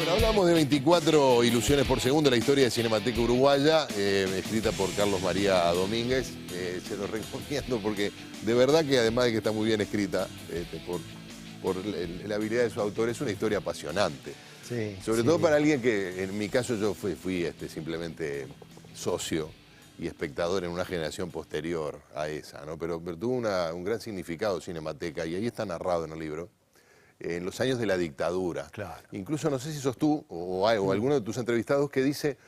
Bueno, hablamos de 24 ilusiones por segundo, la historia de Cinemateca Uruguaya, escrita por Carlos María Domínguez. Se lo recomiendo porque de verdad que además de que está muy bien escrita, por la habilidad de su autor, es una historia apasionante. Sí, Sobre todo para alguien que, en mi caso, yo fui simplemente socio y espectador en una generación posterior a esa, ¿no? Pero tuvo un gran significado Cinemateca, y ahí está narrado en el libro, en los años de la dictadura. Claro. Incluso no sé si sos tú o alguno de tus entrevistados que dice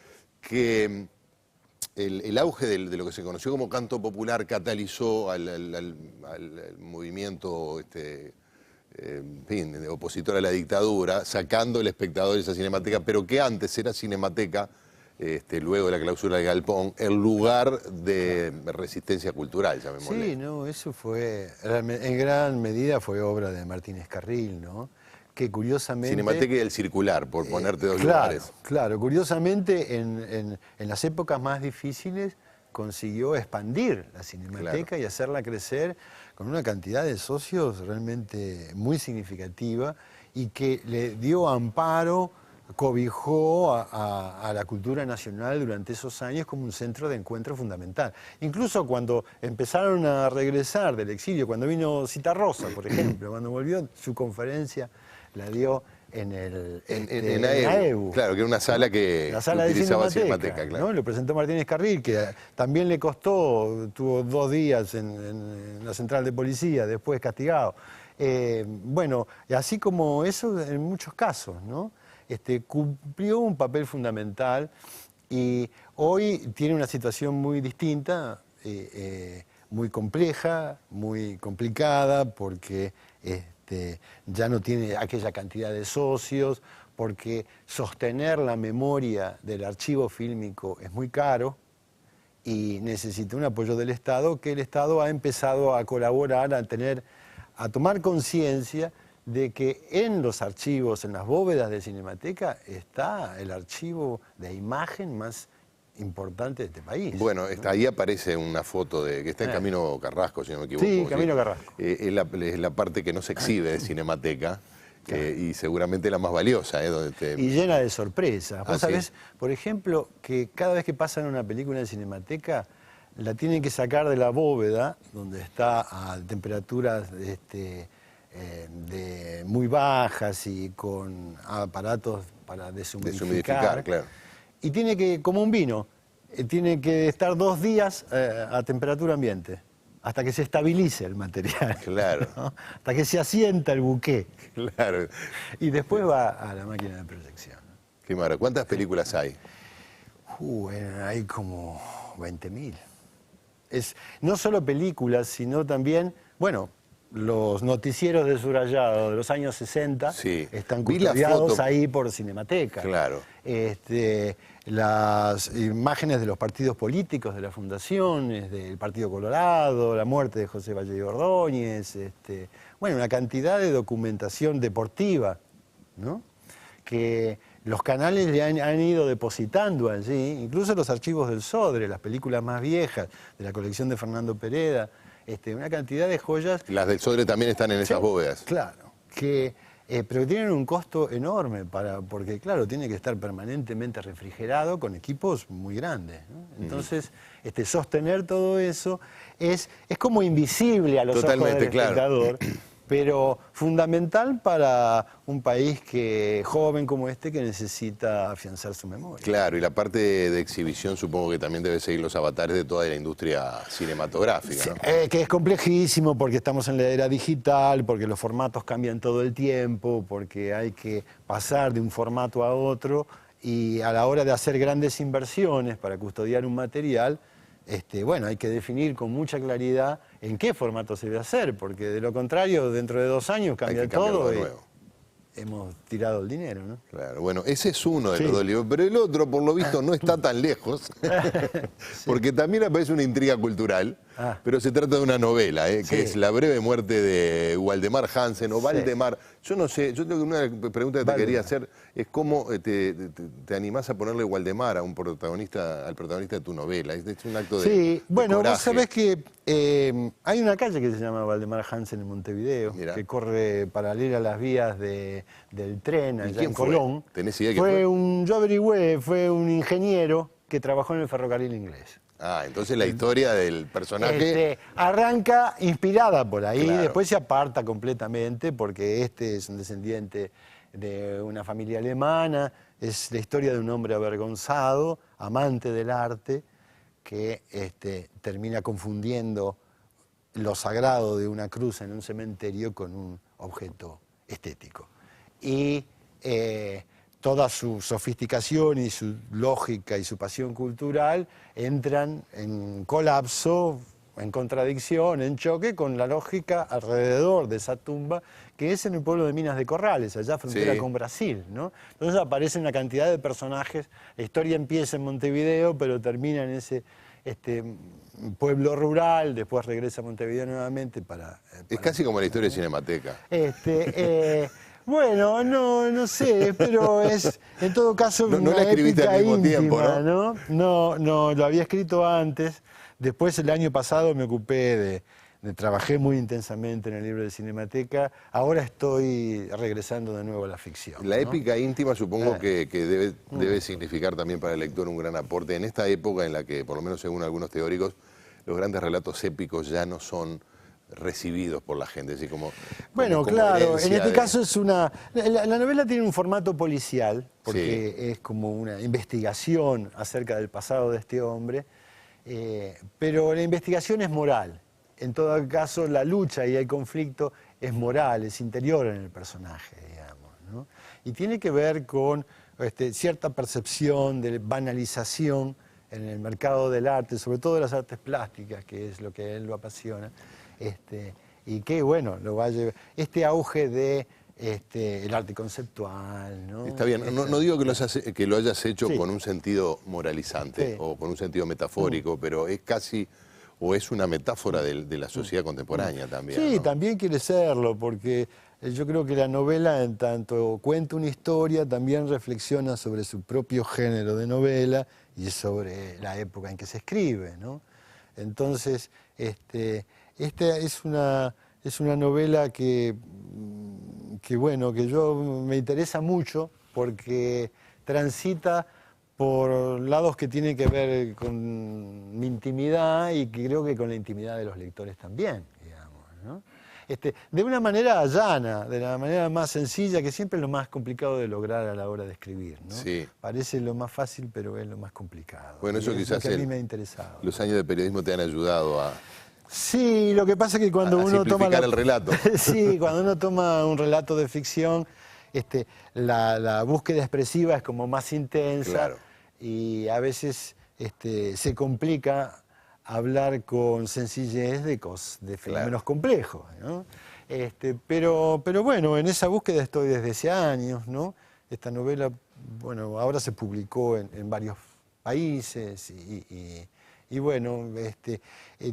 que el auge de lo que se conoció como canto popular catalizó al movimiento en fin, opositor a la dictadura, sacando el espectador de esa Cinemateca, pero que antes era Cinemateca, luego de la clausura del Galpón, el lugar de resistencia cultural, llamémosle. Sí, no, eso fue, en gran medida fue obra de Martín Escarril, ¿no? Que curiosamente... Cinemateca y el Circular, por ponerte dos claro, lugares. Claro, curiosamente en las épocas más difíciles consiguió expandir la Cinemateca, claro, y hacerla crecer con una cantidad de socios realmente muy significativa y que le dio amparo, cobijó a la cultura nacional durante esos años como un centro de encuentro fundamental. Incluso cuando empezaron a regresar del exilio, cuando vino Citarrosa, por ejemplo, cuando volvió, su conferencia la dio en AEBU. Claro, que era una sala que la sala utilizaba de Cinemateca, claro. ¿no? Lo presentó Martín Escarril, que también le costó, tuvo 2 días en la central de policía, después castigado. Bueno, así como eso en muchos casos, ¿no? Cumplió un papel fundamental y hoy tiene una situación muy distinta, muy compleja, muy complicada, porque ya no tiene aquella cantidad de socios, porque sostener la memoria del archivo fílmico es muy caro y necesita un apoyo del Estado, que el Estado ha empezado a colaborar, a tomar conciencia de que en los archivos, en las bóvedas de Cinemateca, está el archivo de imagen más importante de este país. Bueno, ahí aparece una foto que está en Camino Carrasco, si no me equivoco. Sí, Camino Carrasco. Es la parte que no se exhibe de Cinemateca, claro, y seguramente la más valiosa. Y llena de sorpresas. Vos sabés, por ejemplo, que cada vez que pasan una película en Cinemateca, la tienen que sacar de la bóveda, donde está a temperaturas muy bajas y con aparatos para deshumidificar, claro. Y tiene que, como un vino, tiene que estar 2 días a temperatura ambiente, hasta que se estabilice el material. Claro. ¿No? Hasta que se asienta el buqué. Claro. Y después va a la máquina de proyección. Qué maravilla. ¿Cuántas películas hay? Hay como 20.000. No solo películas, sino también, bueno, los noticieros de subrayado de los años 60 están custodiados ahí por Cinemateca. Claro. Las imágenes de los partidos políticos, de las fundaciones, del Partido Colorado, la muerte de José Valle Ordóñez, bueno, una cantidad de documentación deportiva, ¿no? Que los canales le han ido depositando allí, incluso los archivos del Sodre, las películas más viejas de la colección de Fernando Pereda, una cantidad de joyas. Las del Sodre también están en esas bóvedas. Claro, pero tienen un costo enorme, porque claro, tiene que estar permanentemente refrigerado con equipos muy grandes, ¿no? Entonces, sostener todo eso es como invisible a los ojos del espectador, pero fundamental para un país joven como que necesita afianzar su memoria. Claro, y la parte de exhibición supongo que también debe seguir los avatares de toda la industria cinematográfica, ¿no? Que es complejísimo porque estamos en la era digital, porque los formatos cambian todo el tiempo, porque hay que pasar de un formato a otro, y a la hora de hacer grandes inversiones para custodiar un material, bueno, hay que definir con mucha claridad en qué formato se debe hacer, porque de lo contrario, dentro de 2 años cambia todo y hemos tirado el dinero, ¿no? Claro, bueno, ese es uno de los 2 libros, pero el otro, por lo visto, no está tan lejos, porque también aparece una intriga cultural, pero se trata de una novela, que Sí. es La breve muerte de Waldemar Hansen, o Sí. Valdemar. Yo no sé, yo tengo una pregunta que te quería hacer, es cómo te animás a ponerle Waldemar a un protagonista, al protagonista de tu novela. Es un acto Sí, de bueno, vos coraje. sabés que hay una calle que se llama Valdemar Hansen en Montevideo, Mirá. que corre paralela a las vías del tren ¿Y allá quién en fue? Colón. ¿Tenés idea quién fue? Yo averigüé, fue un ingeniero que trabajó en el ferrocarril inglés. Ah, entonces la historia del personaje... Arranca inspirada por ahí, Claro. después se aparta completamente porque este es un descendiente de una familia alemana, es la historia de un hombre avergonzado, amante del arte, que termina confundiendo lo sagrado de una cruz en un cementerio con un objeto estético. Y toda su sofisticación y su lógica y su pasión cultural entran en colapso, en contradicción, en choque con la lógica alrededor de esa tumba, que es en el pueblo de Minas de Corrales, allá frontera Sí. con Brasil, ¿no? Entonces aparece una cantidad de personajes, la historia empieza en Montevideo, pero termina en ese pueblo rural, después regresa a Montevideo nuevamente Es casi como la historia de Cinemateca. Bueno, no sé, pero es en todo caso No una la escribiste épica al mismo tiempo, íntima, ¿no? No, lo había escrito antes. Después el año pasado me ocupé trabajé muy intensamente en el libro de Cinemateca. Ahora estoy regresando de nuevo a la ficción. La ¿no? épica íntima supongo que debe significar también para el lector un gran aporte en esta época en la que, por lo menos según algunos teóricos, los grandes relatos épicos ya no son recibidos por la gente, así como Bueno, como claro, en herencia este de- caso es la novela tiene un formato policial, porque es como una investigación acerca del pasado de este hombre, pero la investigación es moral. En todo caso, la lucha y el conflicto es moral, es interior en el personaje, digamos, ¿no? Y tiene que ver con cierta percepción de banalización en el mercado del arte, sobre todo de las artes plásticas, que es lo que a él lo apasiona. Y que, bueno, lo va a llevar. Este auge de el arte conceptual, ¿no? Está bien, no digo que lo hayas hecho Sí. con un sentido moralizante Sí. o con un sentido metafórico, pero es casi, o es una metáfora de la sociedad contemporánea también. Sí, ¿no? también quiere serlo, porque yo creo que la novela, en tanto cuenta una historia, también reflexiona sobre su propio género de novela y sobre la época en que se escribe, ¿no? Entonces, esta es una novela que yo me interesa mucho porque transita por lados que tienen que ver con mi intimidad y que creo que con la intimidad de los lectores también, digamos, ¿no? De una manera llana, de la manera más sencilla, que siempre es lo más complicado de lograr a la hora de escribir, ¿no? Sí. Parece lo más fácil, pero es lo más complicado. Bueno, Y eso es lo quizás que a mí me ha interesado. los años de periodismo te han ayudado a Sí, lo que pasa es que cuando a uno toma simplificar el relato. Sí, cuando uno toma un relato de ficción, la búsqueda expresiva es como más intensa, Claro. y a veces se complica hablar con sencillez de fenómenos complejos, ¿no? Pero bueno, en esa búsqueda estoy desde hace años, ¿no? Esta novela, bueno, ahora se publicó en varios países y bueno,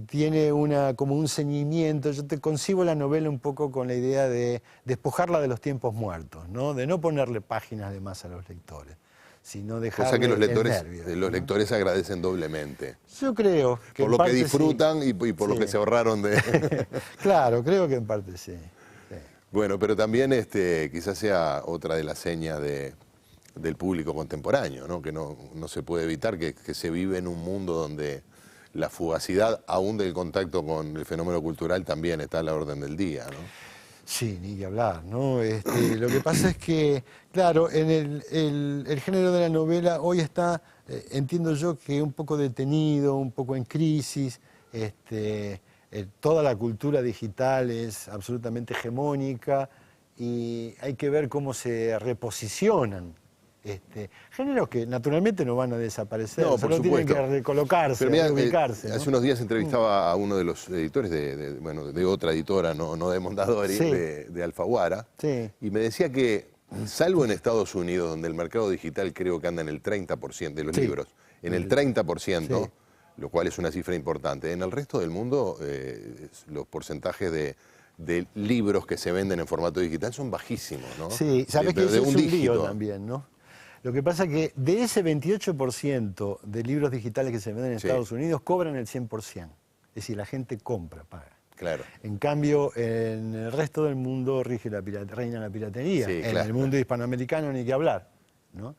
tiene como un ceñimiento. Yo te concibo la novela un poco con la idea de despojarla de los tiempos muertos, ¿no? De no ponerle páginas de más a los lectores, sino dejarle Cosa que los el nervio, los ¿no? lectores agradecen doblemente. Yo creo que Por en lo que parte sí. disfrutan y por lo Sí. que se ahorraron de... Claro, creo que en parte sí. Sí. Bueno, pero también quizás sea otra de las señas del público contemporáneo, ¿no? Que no se puede evitar que se vive en un mundo donde la fugacidad, aún del contacto con el fenómeno cultural, también está a la orden del día, ¿no? Sí, ni que hablar, ¿no? Lo que pasa es que, claro, en el género de la novela hoy está, entiendo yo, que un poco detenido, un poco en crisis. Toda la cultura digital es absolutamente hegemónica y hay que ver cómo se reposicionan géneros que naturalmente no van a desaparecer, No, por solo tienen supuesto. que recolocarse, Pero mirá, reubicarse, ¿no? hace unos días entrevistaba a uno de los editores de otra editora, no de Mondadori, Sí. de Alfaguara, Sí. y me decía que, salvo en Estados Unidos, donde el mercado digital creo que anda en el 30% de los Sí. libros, en el 30%, Sí. lo cual es una cifra importante. En el resto del mundo, los porcentajes de libros que se venden en formato digital son bajísimos, ¿no? Sí, sabes que eso un es un lío dígito también, ¿no? Lo que pasa es que de ese 28% de libros digitales que se venden en Sí. Estados Unidos, cobran el 100%. Es decir, la gente compra, paga. Claro. En cambio, en el resto del mundo reina la piratería. Sí, En claro. el mundo hispanoamericano ni que hablar, ¿no?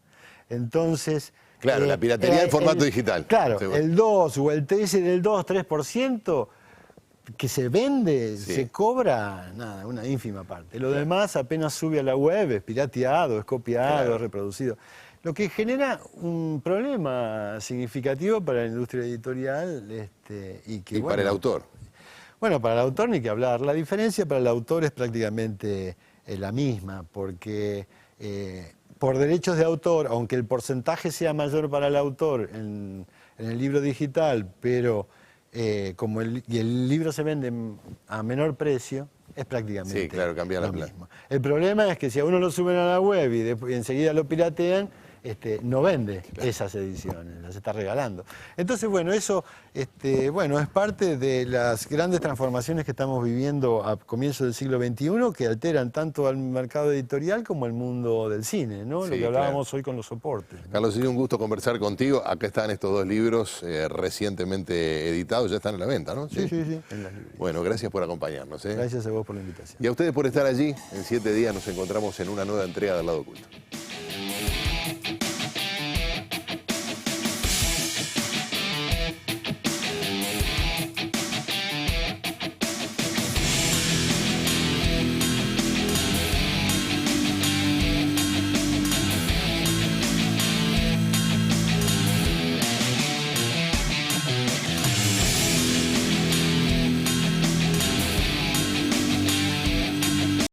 Entonces... Claro, la piratería en formato digital. Claro, Seguro. el 2 o el 3, el 2-3% que se vende, Sí. se cobra, nada, una ínfima parte. Lo demás apenas sube a la web, es pirateado, es copiado, Claro. es reproducido. Lo que genera un problema significativo para la industria editorial y que, Y para el autor. Bueno, para el autor ni que hablar. La diferencia para el autor es prácticamente la misma, porque por derechos de autor, aunque el porcentaje sea mayor para el autor en el libro digital, pero como el libro se vende a menor precio, es prácticamente Sí, claro, cambia la lo plata. mismo. El problema es que si a uno lo suben a la web y enseguida lo piratean, no vende esas ediciones, las está regalando. Entonces, bueno, eso bueno, es parte de las grandes transformaciones que estamos viviendo a comienzos del siglo XXI, que alteran tanto al mercado editorial como al mundo del cine, ¿no? Sí, Lo que hablábamos hoy con los soportes. Carlos, ha sido un gusto conversar contigo. Acá están estos dos libros recientemente editados, ya están en la venta, ¿no? Sí, sí, sí, en las librerías. Bueno, gracias por acompañarnos. Gracias a vos por la invitación. Y a ustedes por estar allí. En 7 días nos encontramos en una nueva entrega del Lado Oculto.